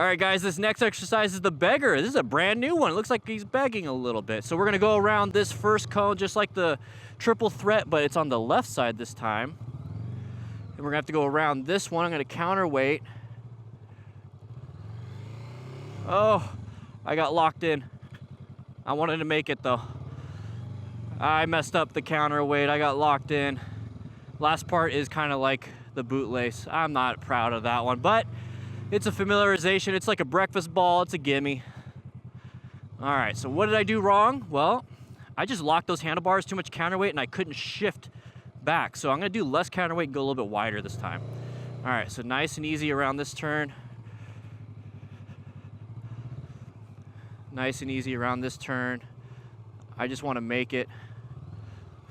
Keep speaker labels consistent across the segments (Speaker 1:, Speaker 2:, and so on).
Speaker 1: All right, guys, this next exercise is the beggar. This is a brand new one. It looks like he's begging a little bit. So we're gonna go around this first cone just like the triple threat, but it's on the left side this time. And we're gonna have to go around this one. I'm gonna counterweight. Oh, I got locked in. I wanted to make it though. I messed up the counterweight. I got locked in. Last part is kind of like the bootlace. I'm not proud of that one, but it's a familiarization. It's like a breakfast ball. It's a gimme. All right, so what did I do wrong? Well, I just locked those handlebars, too much counterweight, and I couldn't shift back. So I'm gonna do less counterweight and go a little bit wider this time. All right, so nice and easy around this turn. Nice and easy around this turn. I just wanna make it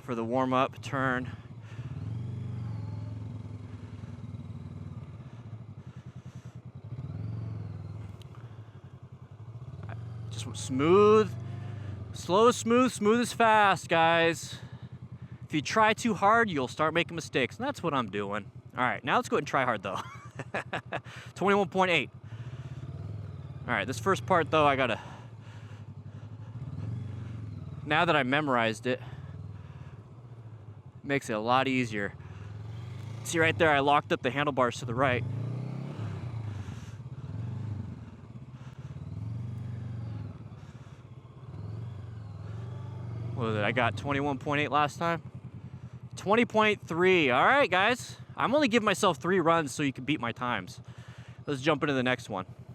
Speaker 1: for the warm-up turn. Just smooth, slow, smooth, smooth is fast, guys. If you try too hard, you'll start making mistakes, and that's what I'm doing. All right, now let's go ahead and try hard, though. 21.8. All right, this first part, though, now that I memorized it, makes it a lot easier. See right there, I locked up the handlebars to the right. What was it? I got 21.8 last time. 20.3. All right, guys. I'm only giving myself 3 runs so you can beat my times. Let's jump into the next one.